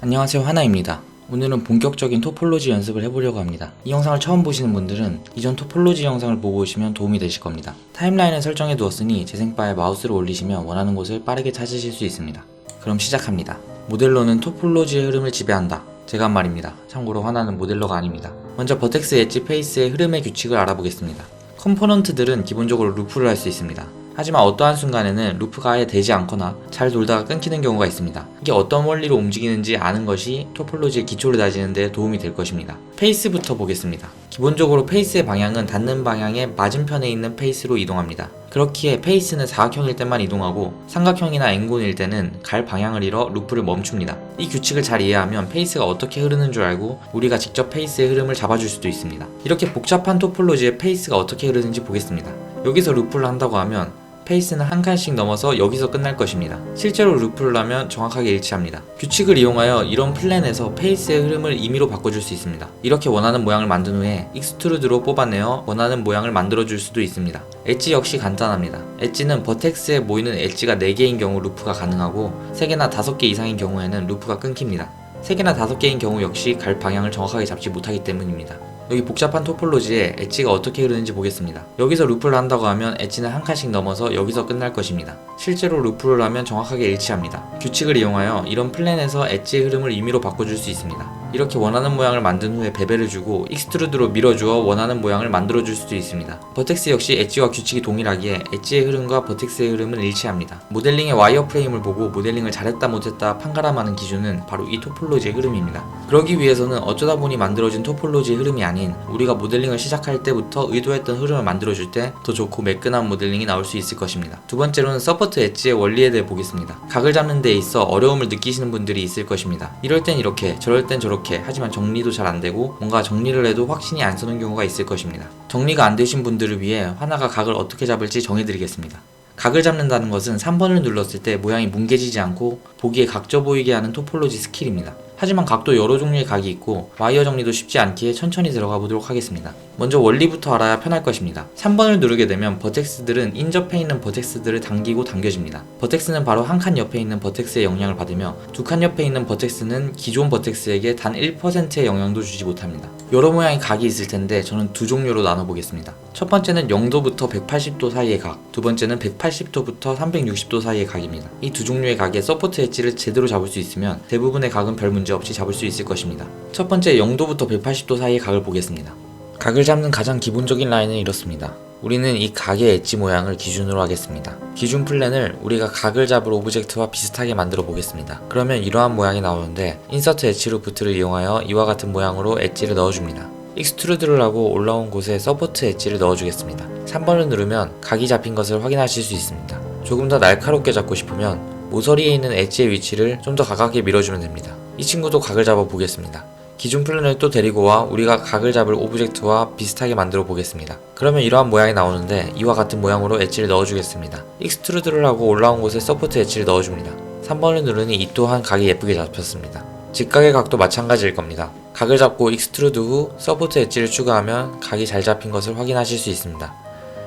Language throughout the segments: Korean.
안녕하세요, 하나입니다. 오늘은 본격적인 토폴로지 연습을 해보려고 합니다. 이 영상을 처음 보시는 분들은 이전 토폴로지 영상을 보고 오시면 도움이 되실 겁니다. 타임라인을 설정해 두었으니 재생바에 마우스를 올리시면 원하는 곳을 빠르게 찾으실 수 있습니다. 그럼 시작합니다. 모델러는 토폴로지의 흐름을 지배한다. 제가 한 말입니다. 참고로 하나는 모델러가 아닙니다. 먼저 버텍스 엣지 페이스의 흐름의 규칙을 알아보겠습니다. 컴포넌트들은 기본적으로 루프를 할 수 있습니다. 하지만 어떠한 순간에는 루프가 아예 되지 않거나 잘 돌다가 끊기는 경우가 있습니다. 이게 어떤 원리로 움직이는지 아는 것이 토폴로지의 기초를 다지는 데 도움이 될 것입니다. 페이스부터 보겠습니다. 기본적으로 페이스의 방향은 닿는 방향의 맞은편에 있는 페이스로 이동합니다. 그렇기에 페이스는 사각형일 때만 이동하고 삼각형이나 엔곤일 때는 갈 방향을 잃어 루프를 멈춥니다. 이 규칙을 잘 이해하면 페이스가 어떻게 흐르는 줄 알고 우리가 직접 페이스의 흐름을 잡아줄 수도 있습니다. 이렇게 복잡한 토폴로지의 페이스가 어떻게 흐르는지 보겠습니다. 여기서 루프를 한다고 하면 페이스는 한 칸씩 넘어서 여기서 끝날 것입니다. 실제로 루프를 하면 정확하게 일치합니다. 규칙을 이용하여 이런 플랜에서 페이스의 흐름을 임의로 바꿔줄 수 있습니다. 이렇게 원하는 모양을 만든 후에 익스트루드로 뽑아내어 원하는 모양을 만들어줄 수도 있습니다. 엣지 역시 간단합니다. 엣지는 버텍스에 모이는 엣지가 4개인 경우 루프가 가능하고 3개나 5개 이상인 경우에는 루프가 끊깁니다. 3개나 5개인 경우 역시 갈 방향을 정확하게 잡지 못하기 때문입니다. 여기 복잡한 토폴로지에 엣지가 어떻게 흐르는지 보겠습니다. 여기서 루프를 한다고 하면 엣지는 한 칸씩 넘어서 여기서 끝날 것입니다. 실제로 루프를 하면 정확하게 일치합니다. 규칙을 이용하여 이런 플랜에서 엣지의 흐름을 임의로 바꿔줄 수 있습니다. 이렇게 원하는 모양을 만든 후에 베벨을 주고 익스트루드로 밀어주어 원하는 모양을 만들어줄 수도 있습니다. 버텍스 역시 엣지와 규칙이 동일하기에 엣지의 흐름과 버텍스의 흐름은 일치합니다. 모델링의 와이어프레임을 보고 모델링을 잘했다 못했다 판가름하는 기준은 바로 이 토폴로지의 흐름입니다. 그러기 위해서는 어쩌다 보니 만들어진 토폴로지의 흐름이 아닌 우리가 모델링을 시작할 때부터 의도했던 흐름을 만들어줄 때 더 좋고 매끈한 모델링이 나올 수 있을 것입니다. 두 번째로는 서포트 엣지의 원리에 대해 보겠습니다. 각을 잡는 데 있어 어려움을 느끼시는 분들이 있을 것입니다. 이럴 땐 이렇게, 저럴 땐 저렇게, 하지만 정리도 잘 안되고 뭔가 정리를 해도 확신이 안 서는 경우가 있을 것입니다. 정리가 안 되신 분들을 위해 하나가 각을 어떻게 잡을지 정해드리겠습니다. 각을 잡는다는 것은 3번을 눌렀을 때 모양이 뭉개지지 않고 보기에 각져 보이게 하는 토폴로지 스킬입니다. 하지만 각도 여러 종류의 각이 있고 와이어 정리도 쉽지 않기에 천천히 들어가 보도록 하겠습니다. 먼저 원리부터 알아야 편할 것입니다. 3번을 누르게 되면 버텍스들은 인접해 있는 버텍스들을 당기고 당겨집니다. 버텍스는 바로 한 칸 옆에 있는 버텍스의 영향을 받으며 두 칸 옆에 있는 버텍스는 기존 버텍스에게 단 1%의 영향도 주지 못합니다. 여러 모양의 각이 있을 텐데 저는 두 종류로 나눠보겠습니다. 첫 번째는 0도부터 180도 사이의 각, 두 번째는 180도부터 360도 사이의 각입니다. 이 두 종류의 각의 서포트 엣지를 제대로 잡을 수 있으면 대부분의 각은 별 문제 없이 잡을 수 있을 것입니다. 첫 번째 0도부터 180도 사이의 각을 보겠습니다. 각을 잡는 가장 기본적인 라인은 이렇습니다. 우리는 이 각의 엣지 모양을 기준으로 하겠습니다. 기준 플랜을 우리가 각을 잡을 오브젝트와 비슷하게 만들어 보겠습니다. 그러면 이러한 모양이 나오는데 인서트 엣지 루프트를 이용하여 이와 같은 모양으로 엣지를 넣어줍니다. 익스트루드를 하고 올라온 곳에 서포트 엣지를 넣어주겠습니다. 3번을 누르면 각이 잡힌 것을 확인하실 수 있습니다. 조금 더 날카롭게 잡고 싶으면 모서리에 있는 엣지의 위치를 좀 더 가깝게 밀어주면 됩니다. 이 친구도 각을 잡아 보겠습니다. 기준 플랜을 또 데리고 와 우리가 각을 잡을 오브젝트와 비슷하게 만들어 보겠습니다. 그러면 이러한 모양이 나오는데 이와 같은 모양으로 엣지를 넣어주겠습니다. 익스트루드를 하고 올라온 곳에 서포트 엣지를 넣어줍니다. 3번을 누르니 이 또한 각이 예쁘게 잡혔습니다. 직각의 각도 마찬가지일 겁니다. 각을 잡고 익스트루드 후 서포트 엣지를 추가하면 각이 잘 잡힌 것을 확인하실 수 있습니다.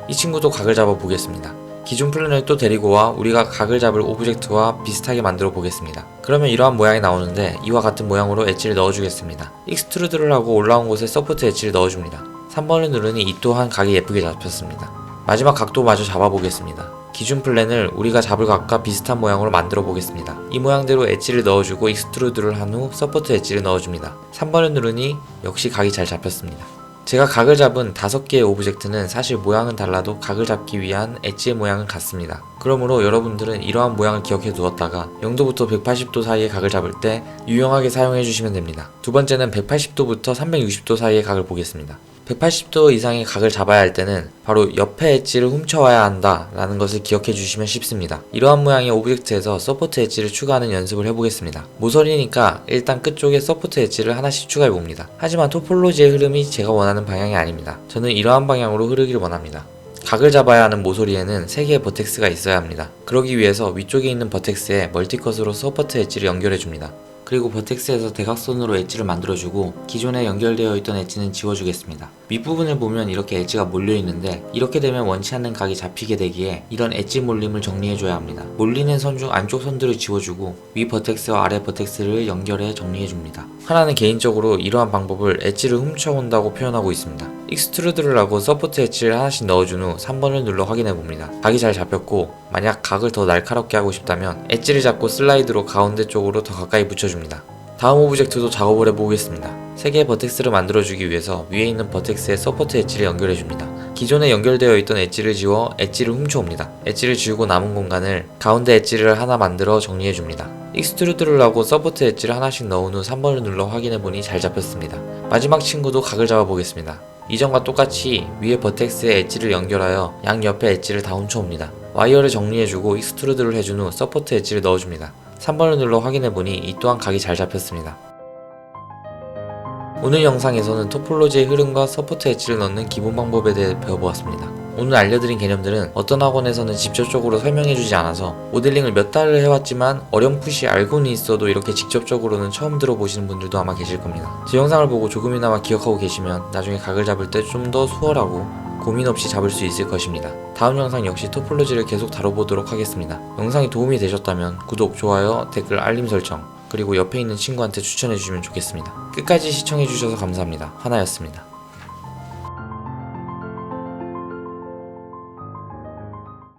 이 친구도 각을 잡아 보겠습니다. 기존 플랜을 또 데리고 와 우리가 각을 잡을 오브젝트와 비슷하게 만들어 보겠습니다. 그러면 이러한 모양이 나오는데 이와 같은 모양으로 엣지를 넣어주겠습니다. 익스트루드를 하고 올라온 곳에 서포트 엣지를 넣어줍니다. 3번을 누르니 이 또한 각이 예쁘게 잡혔습니다. 마지막 각도 마저 잡아보겠습니다. 기준 플랜을 우리가 잡을 각과 비슷한 모양으로 만들어 보겠습니다. 이 모양대로 엣지를 넣어주고 익스트루드를 한 후 서포트 엣지를 넣어줍니다. 3번을 누르니 역시 각이 잘 잡혔습니다. 제가 각을 잡은 5개의 오브젝트는 사실 모양은 달라도 각을 잡기 위한 엣지의 모양은 같습니다. 그러므로 여러분들은 이러한 모양을 기억해 두었다가 0도부터 180도 사이의 각을 잡을 때 유용하게 사용해 주시면 됩니다. 두 번째는 180도부터 360도 사이의 각을 보겠습니다. 180도 이상의 각을 잡아야 할 때는 바로 옆에 엣지를 훔쳐와야 한다 라는 것을 기억해 주시면 쉽습니다. 이러한 모양의 오브젝트에서 서포트 엣지를 추가하는 연습을 해보겠습니다. 모서리니까 일단 끝쪽에 서포트 엣지를 하나씩 추가해 봅니다. 하지만 토폴로지의 흐름이 제가 원하는 방향이 아닙니다. 저는 이러한 방향으로 흐르기를 원합니다. 각을 잡아야 하는 모서리에는 3개의 버텍스가 있어야 합니다. 그러기 위해서 위쪽에 있는 버텍스에 멀티컷으로 서포트 엣지를 연결해 줍니다. 그리고 버텍스에서 대각선으로 엣지를 만들어주고 기존에 연결되어 있던 엣지는 지워주겠습니다. 윗부분을 보면 이렇게 엣지가 몰려있는데 이렇게 되면 원치 않는 각이 잡히게 되기에 이런 엣지 몰림을 정리해줘야 합니다. 몰리는 선 중 안쪽 선들을 지워주고 위 버텍스와 아래 버텍스를 연결해 정리해줍니다. 하나는 개인적으로 이러한 방법을 엣지를 훔쳐온다고 표현하고 있습니다. 익스트루드를 하고 서포트 엣지를 하나씩 넣어준 후 3번을 눌러 확인해봅니다. 각이 잘 잡혔고 만약 각을 더 날카롭게 하고 싶다면 엣지를 잡고 슬라이드로 가운데 쪽으로 더 가까이 붙여줍니다. 다음 오브젝트도 작업을 해보겠습니다. 3개의 버텍스를 만들어주기 위해서 위에 있는 버텍스에 서포트 엣지를 연결해줍니다. 기존에 연결되어 있던 엣지를 지워 엣지를 훔쳐옵니다. 엣지를 지우고 남은 공간을 가운데 엣지를 하나 만들어 정리해줍니다. 익스트루드를 하고 서포트 엣지를 하나씩 넣은 후 3번을 눌러 확인해보니 잘 잡혔습니다. 마지막 친구도 각을 잡아보겠습니다. 이전과 똑같이 위에 버텍스에 엣지를 연결하여 양 옆에 엣지를 다 훔쳐옵니다. 와이어를 정리해주고 익스트루드를 해준 후 서포트 엣지를 넣어줍니다. 3번을 눌러 확인해보니 이 또한 각이 잘 잡혔습니다. 오늘 영상에서는 토폴로지의 흐름과 서포트 엣지를 넣는 기본 방법에 대해 배워보았습니다. 오늘 알려드린 개념들은 어떤 학원에서는 직접적으로 설명해주지 않아서 모델링을 몇 달을 해왔지만 어렴풋이 알고는 있어도 이렇게 직접적으로는 처음 들어보시는 분들도 아마 계실 겁니다. 제 영상을 보고 조금이나마 기억하고 계시면 나중에 각을 잡을 때 좀 더 수월하고 고민 없이 잡을 수 있을 것입니다. 다음 영상 역시 토폴로지를 계속 다뤄보도록 하겠습니다. 영상이 도움이 되셨다면 구독, 좋아요, 댓글, 알림 설정 그리고 옆에 있는 친구한테 추천해주시면 좋겠습니다. 끝까지 시청해주셔서 감사합니다. 하나였습니다.